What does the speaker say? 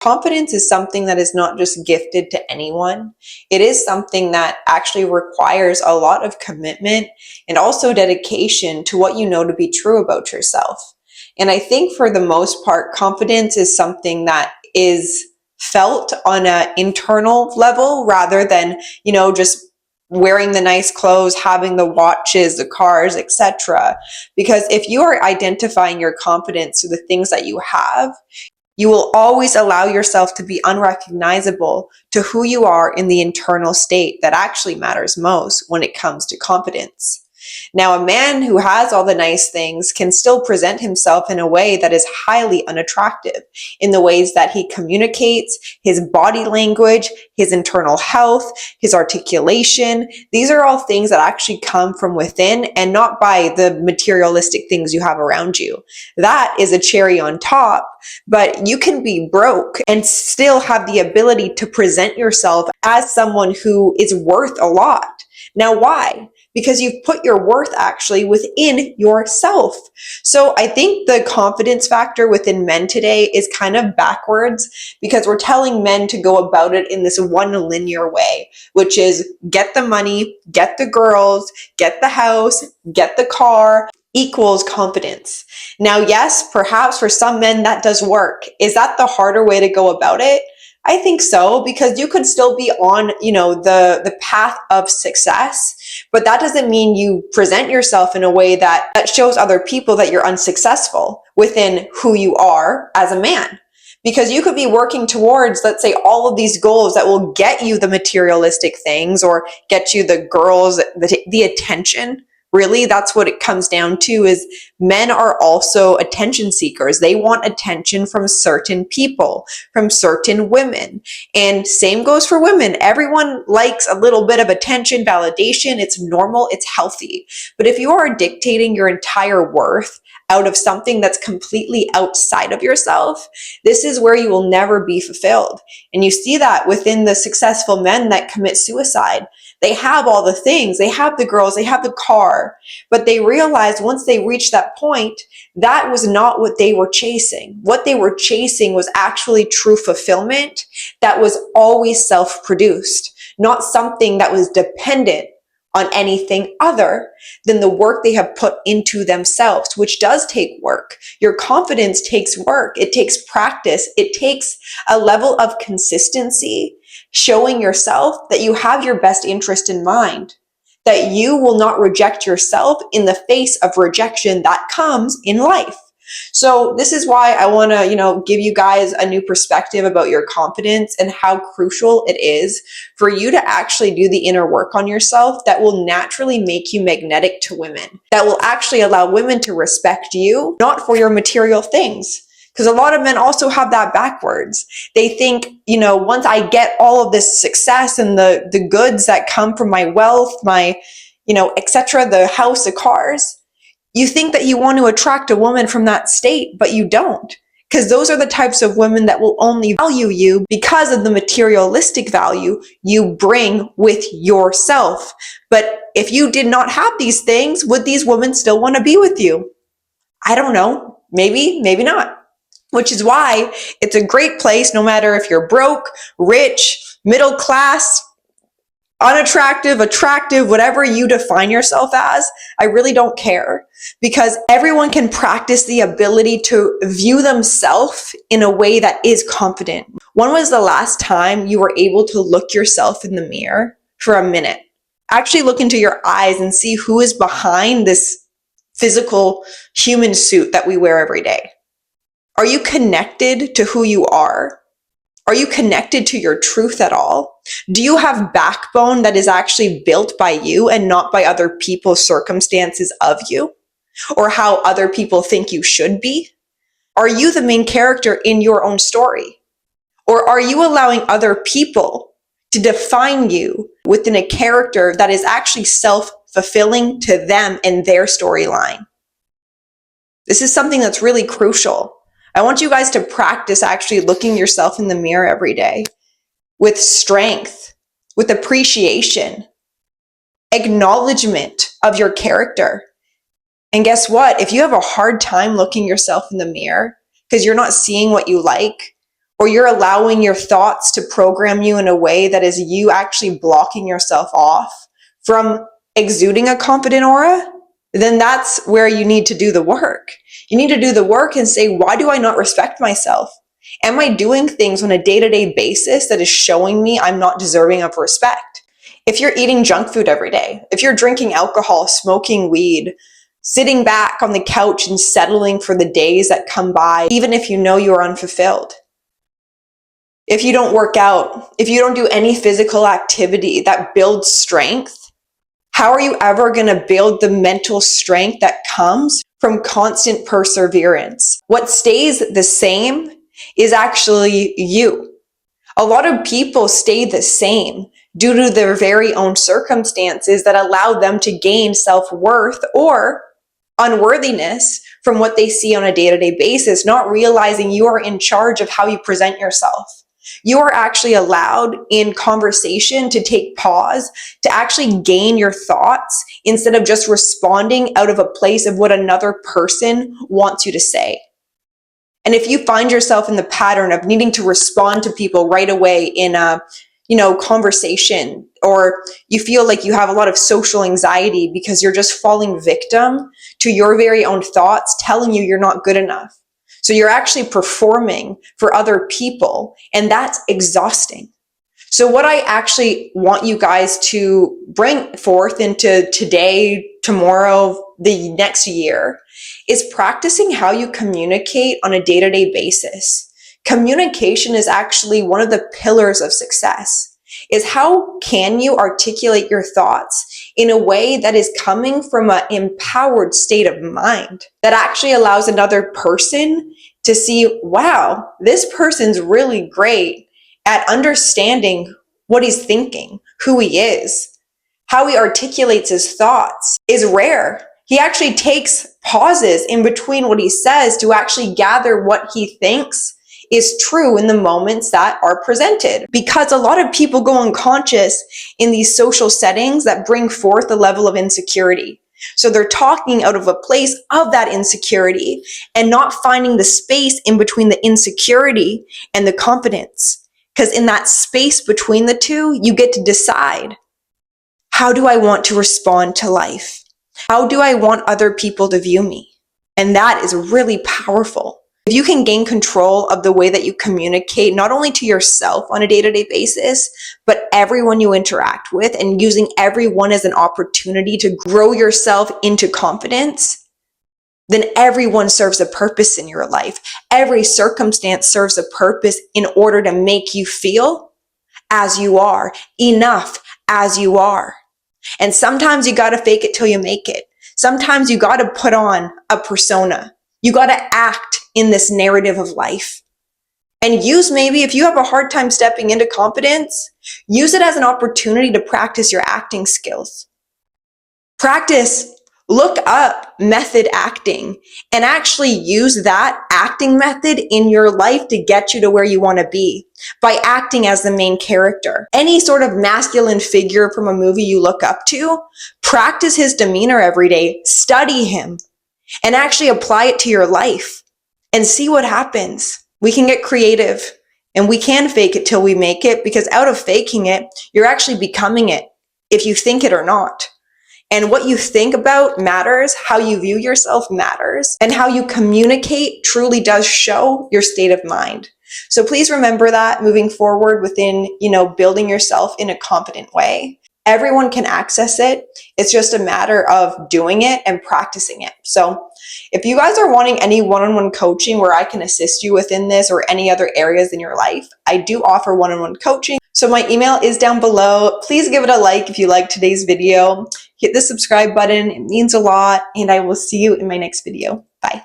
Confidence is something that is not just gifted to anyone. It is something that actually requires a lot of commitment and also dedication to what you know to be true about yourself. And I think for the most part, confidence is something that is felt on an internal level rather than, just wearing the nice clothes, having the watches, the cars, etc. Because if you are identifying your confidence through the things that you have, you will always allow yourself to be unrecognizable to who you are in the internal state that actually matters most when it comes to confidence. Now, a man who has all the nice things can still present himself in a way that is highly unattractive in the ways that he communicates, his body language, his internal health, his articulation. These are all things that actually come from within and not by the materialistic things you have around you. That is a cherry on top, but you can be broke and still have the ability to present yourself as someone who is worth a lot. Now, why? Because you've put your worth actually within yourself. So I think the confidence factor within men today is kind of backwards because we're telling men to go about it in this one linear way, which is get the money, get the girls, get the house, get the car, equals confidence. Now, yes, perhaps for some men that does work. Is that the harder way to go about it? I think so, because you could still be on, the path of success, but that doesn't mean you present yourself in a way that shows other people that you're unsuccessful within who you are as a man. Because you could be working towards, let's say, all of these goals that will get you the materialistic things or get you the girls, the attention. Really, that's what it comes down to, is men are also attention seekers. They want attention from certain people, from certain women. And same goes for women. Everyone likes a little bit of attention, validation. It's normal, it's healthy. But if you are dictating your entire worth out of something that's completely outside of yourself, this is where you will never be fulfilled. And you see that within the successful men that commit suicide. They have all the things, they have the girls, they have the car, but they realized once they reached that point, that was not what they were chasing. What they were chasing was actually true fulfillment that was always self-produced, not something that was dependent on anything other than the work they have put into themselves, which does take work. Your confidence takes work. It takes practice. It takes a level of consistency, showing yourself that you have your best interest in mind, that you will not reject yourself in the face of rejection that comes in life. So this is why I want to, give you guys a new perspective about your confidence and how crucial it is for you to actually do the inner work on yourself that will naturally make you magnetic to women, that will actually allow women to respect you, not for your material things. Because a lot of men also have that backwards. They think, once I get all of this success and the goods that come from my wealth, my, etc., the house, the cars, you think that you want to attract a woman from that state, but you don't. Because those are the types of women that will only value you because of the materialistic value you bring with yourself. But if you did not have these things, would these women still want to be with you? I don't know. Maybe, maybe not. Which is why it's a great place, no matter if you're broke, rich, middle class, unattractive, attractive, whatever you define yourself as. I really don't care, because everyone can practice the ability to view themselves in a way that is confident. When was the last time you were able to look yourself in the mirror for a minute? Actually look into your eyes and see who is behind this physical human suit that we wear every day. Are you connected to who you are? Are you connected to your truth at all? Do you have backbone that is actually built by you and not by other people's circumstances of you, or how other people think you should be? Are you the main character in your own story? Or are you allowing other people to define you within a character that is actually self-fulfilling to them and their storyline? This is something that's really crucial. I want you guys to practice actually looking yourself in the mirror every day with strength, with appreciation, acknowledgement of your character. And guess what? If you have a hard time looking yourself in the mirror because you're not seeing what you like, or you're allowing your thoughts to program you in a way that is you actually blocking yourself off from exuding a confident aura, then that's where you need to do the work. You need to do the work and say, why do I not respect myself? Am I doing things on a day-to-day basis that is showing me I'm not deserving of respect? If you're eating junk food every day, if you're drinking alcohol, smoking weed, sitting back on the couch and settling for the days that come by, even if you know you are unfulfilled, if you don't work out, if you don't do any physical activity that builds strength, how are you ever going to build the mental strength that comes from constant perseverance? What stays the same is actually you. A lot of people stay the same due to their very own circumstances that allow them to gain self-worth or unworthiness from what they see on a day-to-day basis, not realizing you are in charge of how you present yourself. You are actually allowed in conversation to take pause, to actually gain your thoughts instead of just responding out of a place of what another person wants you to say. And if you find yourself in the pattern of needing to respond to people right away in a conversation, or you feel like you have a lot of social anxiety because you're just falling victim to your very own thoughts telling you you're not good enough. So you're actually performing for other people, and that's exhausting. So what I actually want you guys to bring forth into today, tomorrow, the next year, is practicing how you communicate on a day-to-day basis. Communication is actually one of the pillars of success. Is how can you articulate your thoughts in a way that is coming from an empowered state of mind that actually allows another person to see, wow, this person's really great at understanding what he's thinking, who he is, how he articulates his thoughts is rare. He actually takes pauses in between what he says to actually gather what he thinks is true in the moments that are presented. Because a lot of people go unconscious in these social settings that bring forth a level of insecurity. So they're talking out of a place of that insecurity and not finding the space in between the insecurity and the confidence. Because in that space between the two, you get to decide, how do I want to respond to life? How do I want other people to view me? And that is really powerful. If you can gain control of the way that you communicate, not only to yourself on a day-to-day basis, but everyone you interact with, and using everyone as an opportunity to grow yourself into confidence, then everyone serves a purpose in your life. Every circumstance serves a purpose in order to make you feel as you are, enough as you are. And sometimes you got to fake it till you make it. Sometimes you got to put on a persona. You got to act in this narrative of life. And use, maybe if you have a hard time stepping into confidence, use it as an opportunity to practice your acting skills. Practice, look up method acting and actually use that acting method in your life to get you to where you want to be by acting as the main character. Any sort of masculine figure from a movie you look up to, practice his demeanor every day, study him, and actually apply it to your life and see what happens. We can get creative and we can fake it till we make it, because out of faking it, you're actually becoming it if you think it or not. And what you think about matters, how you view yourself matters, and how you communicate truly does show your state of mind. So please remember that moving forward within, building yourself in a confident way. Everyone can access it. It's just a matter of doing it and practicing it. So if you guys are wanting any one-on-one coaching where I can assist you within this or any other areas in your life, I do offer one-on-one coaching. So my email is down below. Please give it a like if you liked today's video. Hit the subscribe button. It means a lot. And I will see you in my next video. Bye.